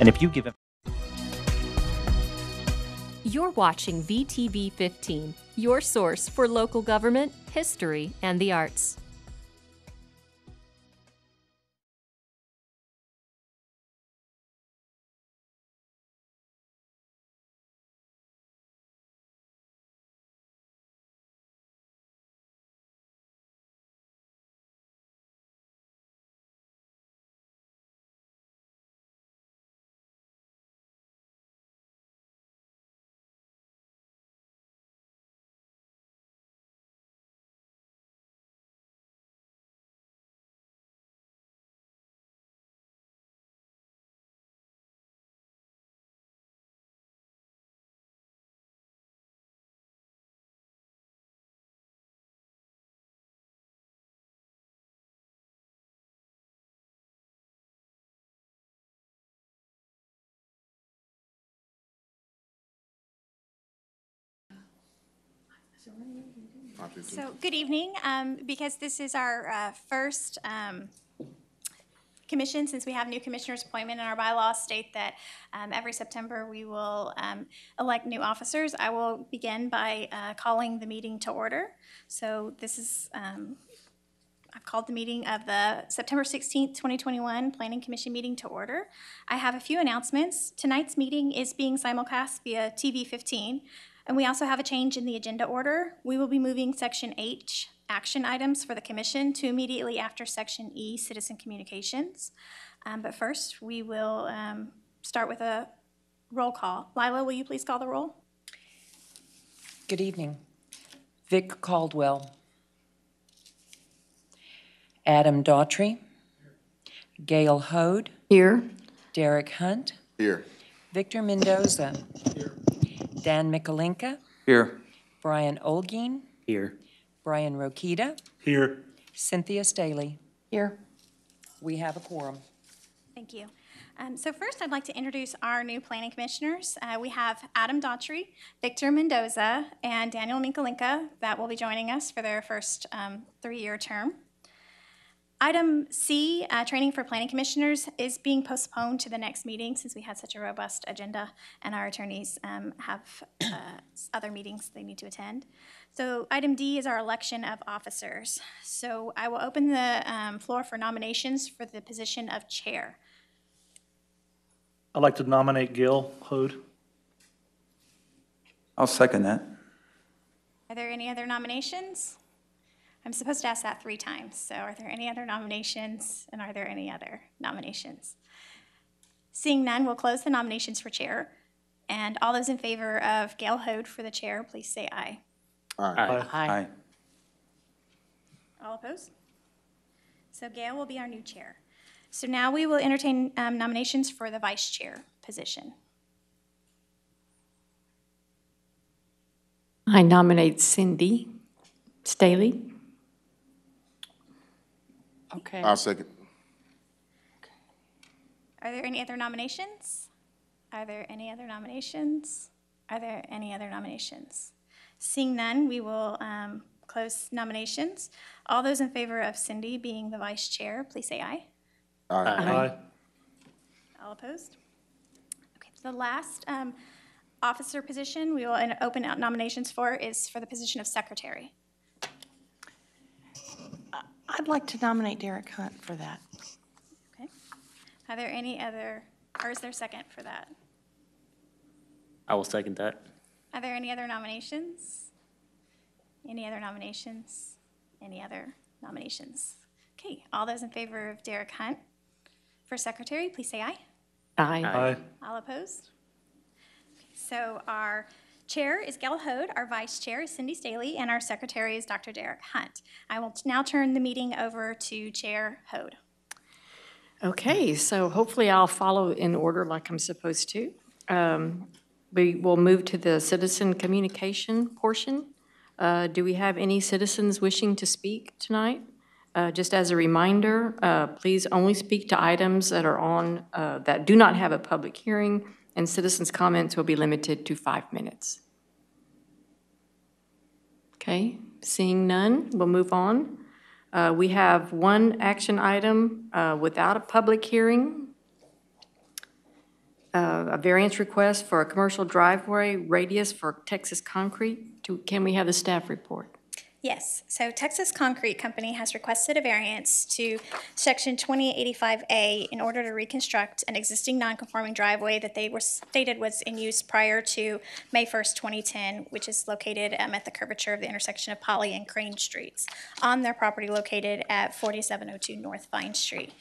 And if you give him... You're watching VTV 15, your source for local government, history, and the arts. So good evening. Because this is our first commission, since we have new commissioners appointment and our bylaws state that every September we will elect new officers, I will begin by calling the meeting to order. So this is, I've called the meeting of the September 16th, 2021 Planning Commission meeting to order. I have a few announcements. Tonight's meeting is being simulcast via TV 15. And we also have a change in the agenda order. We will be moving Section H, action items for the commission, to immediately after Section E, citizen communications. But first, we will start with a roll call. Lila, will you please call the roll? Good evening. Vic Caldwell. Adam Daughtrey. Gail Hode. Here. Derek Hunt. Here. Victor Mendoza. Here. Dan Mikulenka. Here. Brian Olguin. Here. Brian Rokita. Here. Cynthia Staley. Here. We have a quorum. Thank you. So first, I'd like to introduce our new planning commissioners. We have Adam Daughtrey, Victor Mendoza, and Daniel Mikulenka that will be joining us for their first 3-year term. Item C, training for planning commissioners, is being postponed to the next meeting since we had such a robust agenda and our attorneys have other meetings they need to attend. So item D is our election of officers. So I will open the floor for nominations for the position of chair. I'd like to nominate Gail Hode. I'll second that. Are there any other nominations? I'm supposed to ask that 3 times. So are there any other nominations, and are there any other nominations? Seeing none, we'll close the nominations for chair. And all those in favor of Gail Hode for the chair, please say aye. Aye. Aye. All opposed? So Gail will be our new chair. So now we will entertain nominations for the vice chair position. I nominate Cindy Staley. Okay. I'll second. Are there any other nominations? Are there any other nominations? Are there any other nominations? Seeing none, we will close nominations. All those in favor of Cindy being the vice chair, please say aye. Aye. Aye. All opposed? Okay, the last officer position we will open out nominations for is for the position of secretary. I'd like to nominate Derek Hunt for that. Okay. Are there any other, or is there a second for that? I will second that. Are there any other nominations? Any other nominations? Any other nominations? Okay, all those in favor of Derek Hunt for secretary, please say aye. Aye. Aye. All opposed? Okay, so our chair is Gail Hode, our vice chair is Cindy Staley, and our secretary is Dr. Derek Hunt. I will now turn the meeting over to Chair Hode. Okay, so hopefully I'll follow in order like I'm supposed to. We will move to the citizen communication portion. Do we have any citizens wishing to speak tonight? Just as a reminder, please only speak to items that are on, that do not have a public hearing, and citizens' comments will be limited to 5 minutes. Okay, seeing none, we'll move on. We have one action item without a public hearing. a variance request for a commercial driveway radius for Texas Concrete. Can we have the staff report? Yes, so Texas Concrete Company has requested a variance to Section 2085A in order to reconstruct an existing non-conforming driveway that they were stated was in use prior to May 1st, 2010, which is located at the curvature of the intersection of Polly and Crane Streets on their property located at 4702 North Vine Street.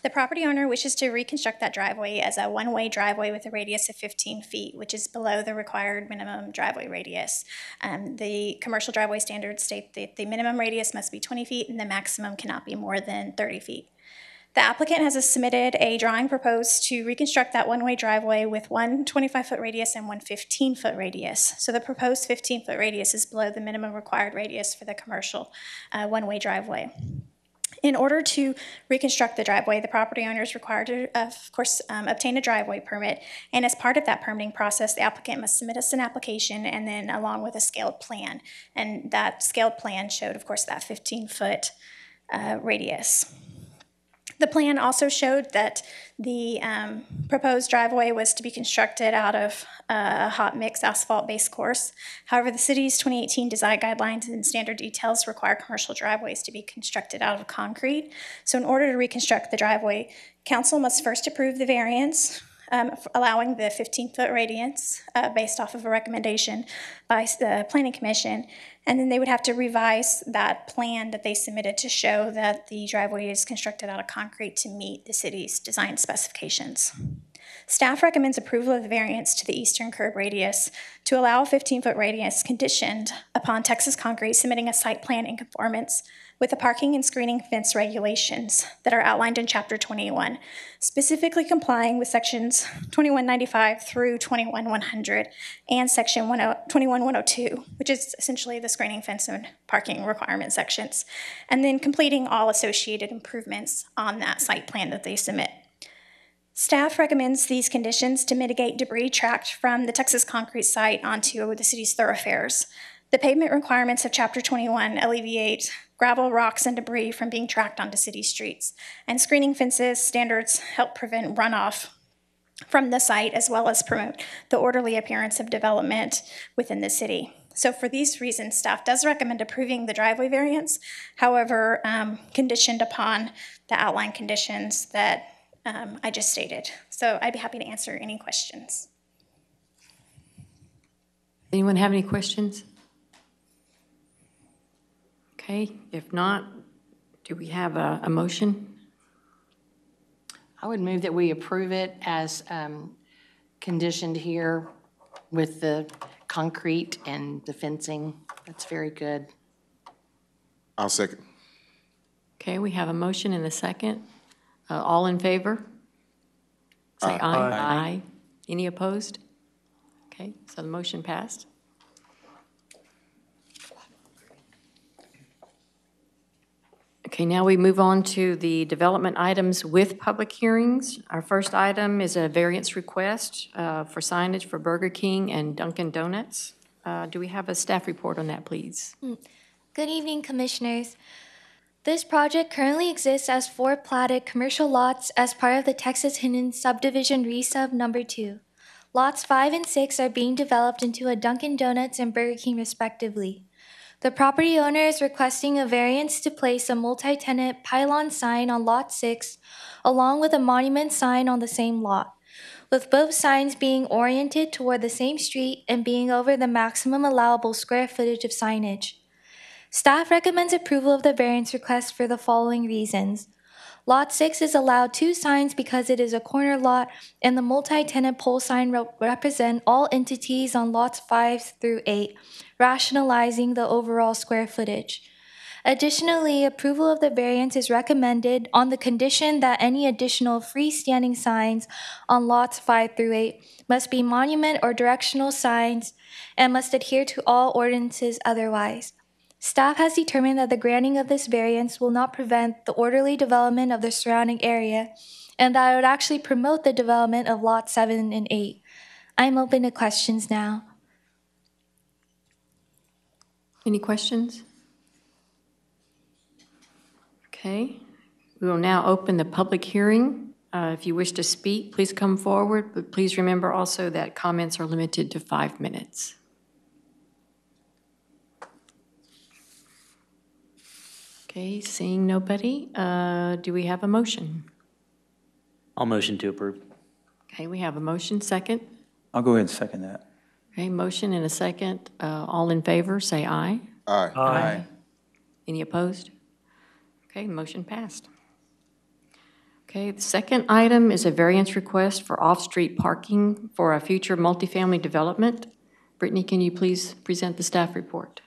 The property owner wishes to reconstruct that driveway as a one-way driveway with a radius of 15 feet, which is below the required minimum driveway radius. The commercial driveway standards state that the minimum radius must be 20 feet and the maximum cannot be more than 30 feet. The applicant has submitted a drawing proposed to reconstruct that one-way driveway with one 25-foot radius and one 15-foot radius. So the proposed 15-foot radius is below the minimum required radius for the commercial one-way driveway. In order to reconstruct the driveway, the property owner is required to, of course, obtain a driveway permit. And as part of that permitting process, the applicant must submit us an application and then along with a scaled plan. And that scaled plan showed, of course, that 15-foot radius. The plan also showed that the proposed driveway was to be constructed out of a hot mix asphalt base course. However, the city's 2018 design guidelines and standard details require commercial driveways to be constructed out of concrete. So in order to reconstruct the driveway, council must first approve the variance, allowing the 15-foot radius based off of a recommendation by the Planning Commission. And then they would have to revise that plan that they submitted to show that the driveway is constructed out of concrete to meet the city's design specifications. Staff recommends approval of the variance to the eastern curb radius to allow a 15-foot radius conditioned upon Texas Concrete submitting a site plan in conformance with the parking and screening fence regulations that are outlined in Chapter 21, specifically complying with Sections 2195 through 21100 and Section 21102, which is essentially the screening fence and parking requirement sections, and then completing all associated improvements on that site plan that they submit. Staff recommends these conditions to mitigate debris tracked from the Texas Concrete site onto the city's thoroughfares. The pavement requirements of Chapter 21 alleviate gravel, rocks, and debris from being tracked onto city streets. And screening fences standards help prevent runoff from the site as well as promote the orderly appearance of development within the city. So for these reasons, staff does recommend approving the driveway variance, however, conditioned upon the outline conditions that I just stated. So I'd be happy to answer any questions. Anyone have any questions? Okay, if not, do we have a motion? I would move that we approve it as conditioned here with the concrete and the fencing. That's very good. I'll second. Okay, we have a motion and a second. All in favor? Say aye. Aye. Any opposed? Okay, so the motion passed. Okay, now we move on to the development items with public hearings. Our first item is a variance request for signage for Burger King and Dunkin' Donuts. Do we have a staff report on that, please? Good evening, Commissioners. This project currently exists as 4 platted commercial lots as part of the Texas Hidden Subdivision Resub Number 2. Lots 5 and 6 are being developed into a Dunkin' Donuts and Burger King respectively. The property owner is requesting a variance to place a multi-tenant pylon sign on Lot 6 along with a monument sign on the same lot, with both signs being oriented toward the same street and being over the maximum allowable square footage of signage. Staff recommends approval of the variance request for the following reasons. Lot 6 is allowed 2 signs because it is a corner lot, and the multi-tenant pole sign represent all entities on lots 5 through 8, rationalizing the overall square footage. Additionally, approval of the variance is recommended on the condition that any additional freestanding signs on lots 5 through 8 must be monument or directional signs and must adhere to all ordinances otherwise. Staff has determined that the granting of this variance will not prevent the orderly development of the surrounding area and that it would actually promote the development of lots 7 and 8. I'm open to questions now. Any questions? Okay, we will now open the public hearing. If you wish to speak, please come forward, but please remember also that comments are limited to 5 minutes. Okay, seeing nobody, do we have a motion? I'll motion to approve. Okay, we have a motion, second. I'll go ahead and second that. Okay, motion and a second. All in favor, say aye. Aye. Aye. Any opposed? Okay, motion passed. Okay, the second item is a variance request for off-street parking for a future multifamily development. Brittany, can you please present the staff report?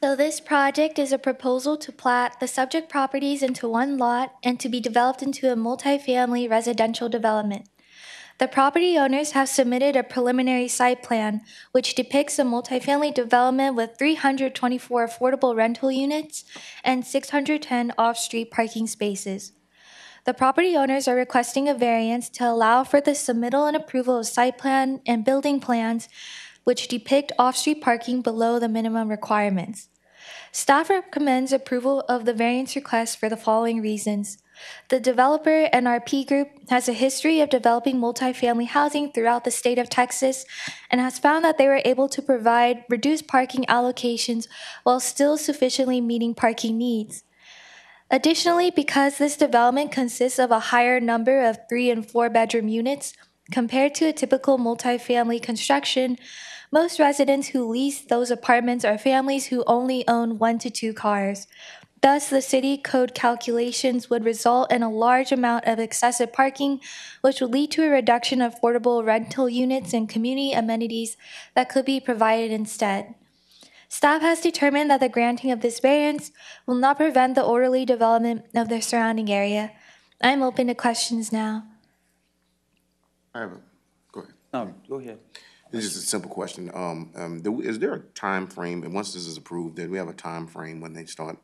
So this project is a proposal to plat the subject properties into one lot and to be developed into a multifamily residential development. The property owners have submitted a preliminary site plan which depicts a multifamily development with 324 affordable rental units and 610 off-street parking spaces. The property owners are requesting a variance to allow for the submittal and approval of site plan and building plans which depict off-street parking below the minimum requirements. Staff recommends approval of the variance request for the following reasons. The developer, NRP Group, has a history of developing multifamily housing throughout the state of Texas and has found that they were able to provide reduced parking allocations while still sufficiently meeting parking needs. Additionally, because this development consists of a higher number of 3 and 4 bedroom units compared to a typical multifamily construction, most residents who lease those apartments are families who only own 1 to 2 cars. Thus, the city code calculations would result in a large amount of excessive parking, which would lead to a reduction of affordable rental units and community amenities that could be provided instead. Staff has determined that the granting of this variance will not prevent the orderly development of the surrounding area. I am open to questions now. I have a, go ahead. No, go ahead. This is just a simple question. Is there a time frame, and once this is approved, do we have a time frame when they start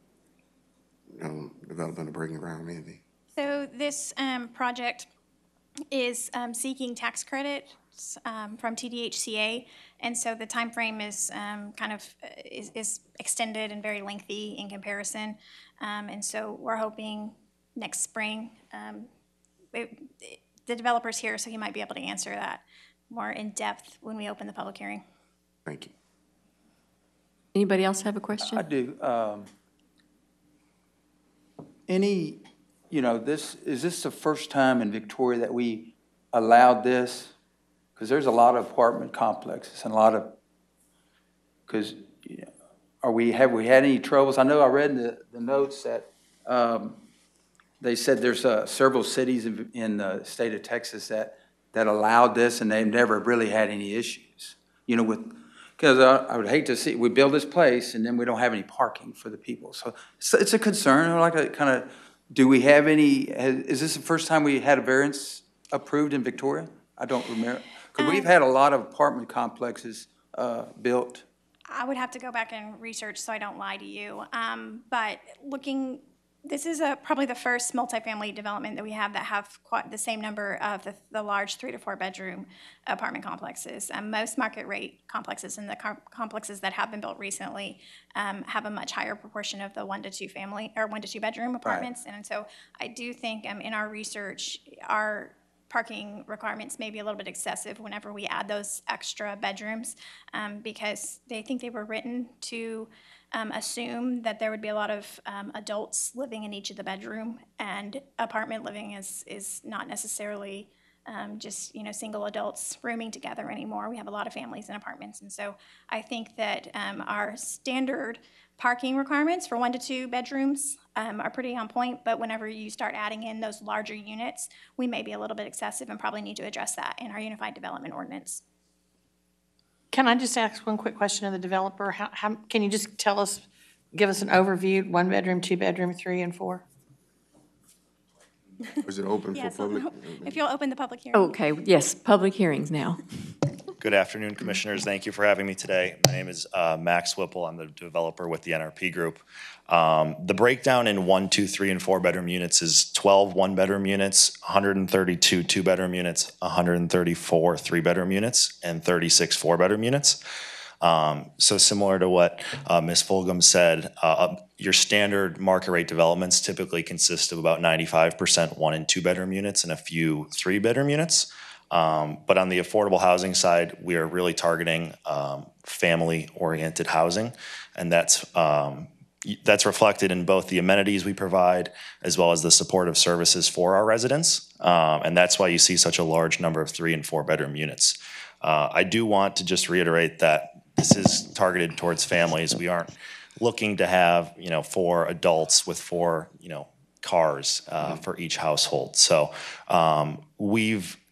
developing a breaking ground, maybe? So this project is seeking tax credits from TDHCA, and so the timeframe is is extended and very lengthy in comparison. And so we're hoping next spring. The developer's here, so he might be able to answer that more in depth when we open the public hearing. Thank you. Anybody else have a question? I do. Is this the first time in Victoria that we allowed this? Because there's a lot of apartment complexes and a lot of, because, have we had any troubles? I know I read in the notes that they said there's several cities in the state of Texas that allowed this, and they've never really had any issues, because I would hate to see, we build this place and then we don't have any parking for the people. So it's a concern. I'd like to kind of, do we have any, is this the first time we had a variance approved in Victoria? I don't remember. Because we've had a lot of apartment complexes built. I would have to go back and research so I don't lie to you. But this is probably the first multifamily development that we have that have quite the same number of the large 3 to 4 bedroom apartment complexes. Most market rate complexes and the complexes that have been built recently have a much higher proportion of the 1 to 2 family or 1 to 2 bedroom apartments. Right. And so I do think in our research, our parking requirements may be a little bit excessive whenever we add those extra bedrooms because they think they were written to assume that there would be a lot of adults living in each of the bedroom, and apartment living is not necessarily just single adults rooming together anymore. We have a lot of families in apartments, and so I think that our standard parking requirements for 1 to 2 bedrooms are pretty on point, but whenever you start adding in those larger units, we may be a little bit excessive and probably need to address that in our Unified Development Ordinance. Can I just ask one quick question of the developer? How can you just give us an overview, 1 bedroom, 2 bedroom, 3 and 4? Is it open for public? If you'll open the public hearing. Okay, yes, public hearings now. Good afternoon, Commissioners. Thank you for having me today. My name is Max Whipple. I'm the developer with the NRP Group. The breakdown in 1, 2, 3, and 4 bedroom units is 12 1-bedroom units, 132 2-bedroom units, 134 3-bedroom units, and 36 4-bedroom units. So similar to what Ms. Fulgham said, your standard market rate developments typically consist of about 95% 1 and 2 bedroom units and a few 3 bedroom units. But on the affordable housing side, we are really targeting family-oriented housing, and that's reflected in both the amenities we provide as well as the supportive services for our residents. And that's why you see such a large number of 3 and 4 bedroom units. I do want to just reiterate that this is targeted towards families. We aren't looking to have, 4 adults with 4, cars for each household. So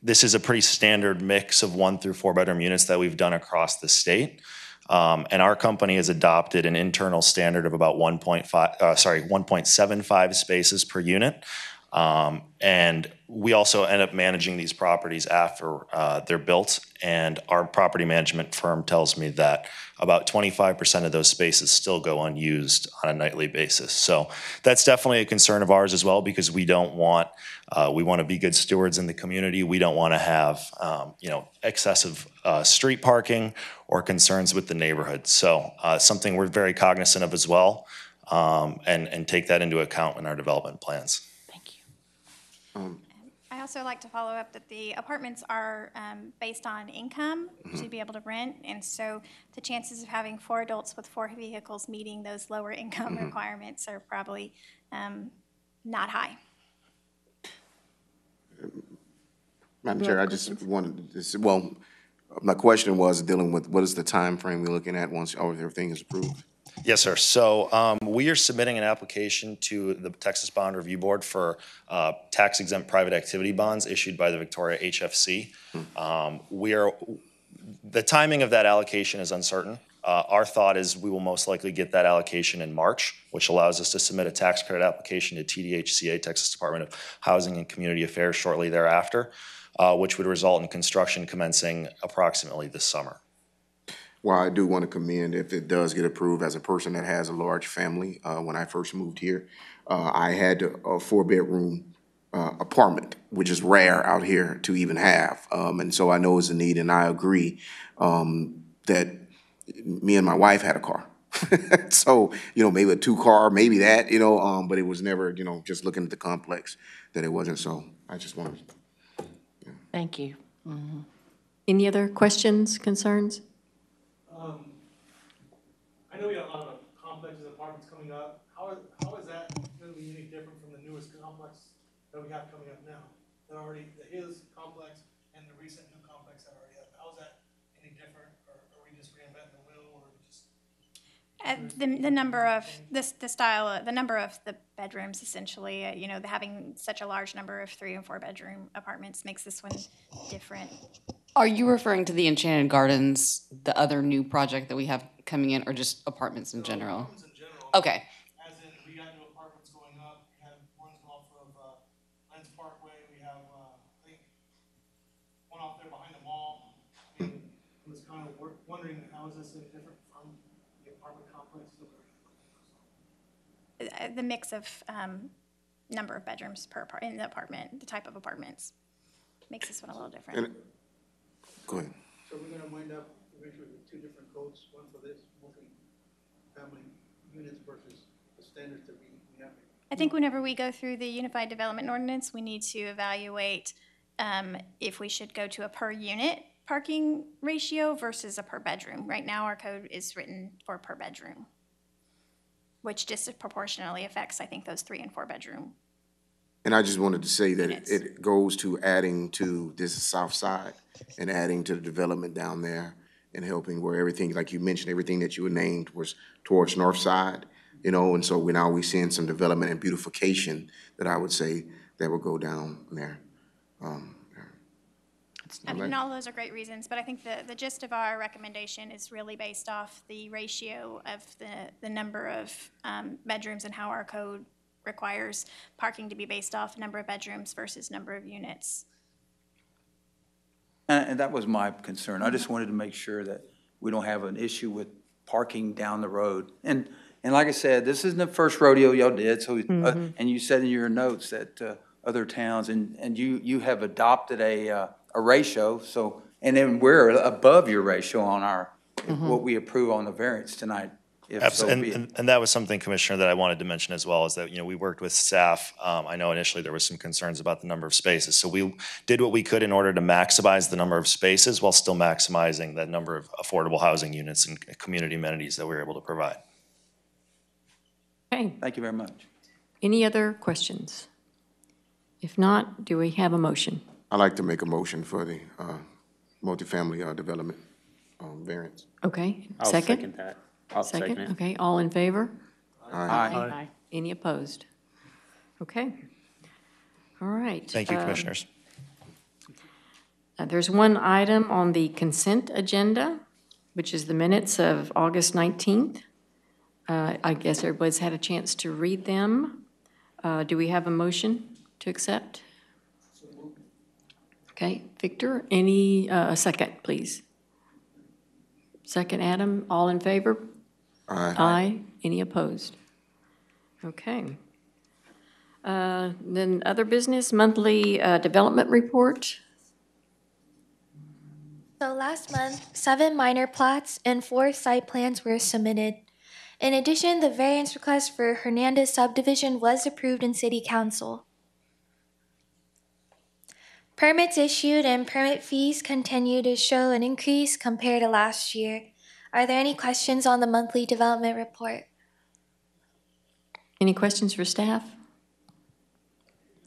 this is a pretty standard mix of 1 through 4 bedroom units that we've done across the state. And our company has adopted an internal standard of about 1.75 spaces per unit. And we also end up managing these properties after they're built. And our property management firm tells me that about 25% of those spaces still go unused on a nightly basis. So that's definitely a concern of ours as well, because we want to be good stewards in the community. We don't want to have, excessive street parking or concerns with the neighborhood. So something we're very cognizant of as well, and take that into account in our development plans. I also like to follow up that the apartments are based on income to be able to rent, and so the chances of having 4 adults with 4 vehicles meeting those lower income requirements are probably not high. Madam Chair, I just wanted to, well, my question was dealing with what is the time frame we're looking at once everything is approved? Yes, sir. So we are submitting an application to the Texas Bond Review Board for tax-exempt private activity bonds issued by the Victoria HFC. The timing of that allocation is uncertain. Our thought is we will most likely get that allocation in March, which allows us to submit a tax credit application to TDHCA, Texas Department of Housing and Community Affairs, shortly thereafter, which would result in construction commencing approximately this summer. Well, I do want to commend if it does get approved. As a person that has a large family, when I first moved here, I had a 4-bedroom apartment, which is rare out here to even have. And so I know it's a need, and I agree that me and my wife had a car. So, maybe a 2-car, maybe that, but it was never, just looking at the complex that it wasn't. So I just wanted to. Thank you. Any other questions, concerns? I know we got a lot of complexes, apartments coming up. How is that going to be any different from the newest complex that we have coming up now? His complex and the recent new complex that already have. How is that any different, or are we just reinventing the wheel, or just? The number of the number of the bedrooms, essentially, having such a large number of 3 and 4 bedroom apartments makes this one different. Are you referring to the Enchanted Gardens, the other new project that we have coming in, or just apartments in general? Apartments in general. Okay. As in, we got new apartments going up. We have ones off of Lens Parkway. We have, I think, one off there behind the mall. I was kind of wondering, how is this any different from the apartment complex? The mix of number of bedrooms in the apartment, the type of apartments, makes this one a little different. Go ahead. So we're going to wind up eventually with 2 different codes, one for this multi-family units versus the standards that we have. I think whenever we go through the Unified Development Ordinance, we need to evaluate if we should go to a per unit parking ratio versus a per bedroom. Right now, our code is written for per bedroom, which disproportionately affects, I think, those 3 and 4 bedroom. And I just wanted to say that it goes to adding to this south side and adding to the development down there and helping where everything, like you mentioned, everything that you had named was towards north side, and so we're seeing some development and beautification that I would say that will go down there. And all those are great reasons, but I think the gist of our recommendation is really based off the ratio of the number of bedrooms and how our code requires parking to be based off number of bedrooms versus number of units. And that was my concern. I just wanted to make sure that we don't have an issue with parking down the road. And like I said, this isn't the first rodeo y'all did, so, and you said in your notes that other towns, and you have adopted a ratio, so, and then we're above your ratio on our what we approve on the variance tonight, if so be it. And that was something, Commissioner, that I wanted to mention as well, is that, we worked with staff. I know initially there was some concerns about the number of spaces. So we did what we could in order to maximize the number of spaces while still maximizing the number of affordable housing units and community amenities that we were able to provide. Okay, Thank you very much. any other questions? If not, do we have a motion? I'd like to make a motion for the multifamily development variance. Okay, I'll second? second that. I'll second it. Okay, all in favor? Aye. Any opposed? Okay. All right. Thank you, Commissioners. There's one item on the consent agenda, which is the minutes of August 19th. I guess everybody's had a chance to read them. Do we have a motion to accept? Okay, Victor, a second, please? Second, Adam, all in favor? Aye. Aye. Any opposed? Okay. Then other business, monthly development report. So last month, 7 minor plats and 4 site plans were submitted. In addition, the variance request for Hernandez subdivision was approved in City Council. Permits issued and permit fees continue to show an increase compared to last year. Are there any questions on the monthly development report? Any questions for staff?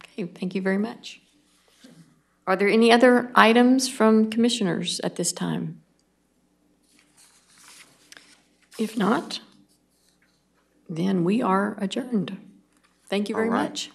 Okay, thank you very much. Are there any other items from commissioners at this time? If not, then we are adjourned. Thank you very All right. much.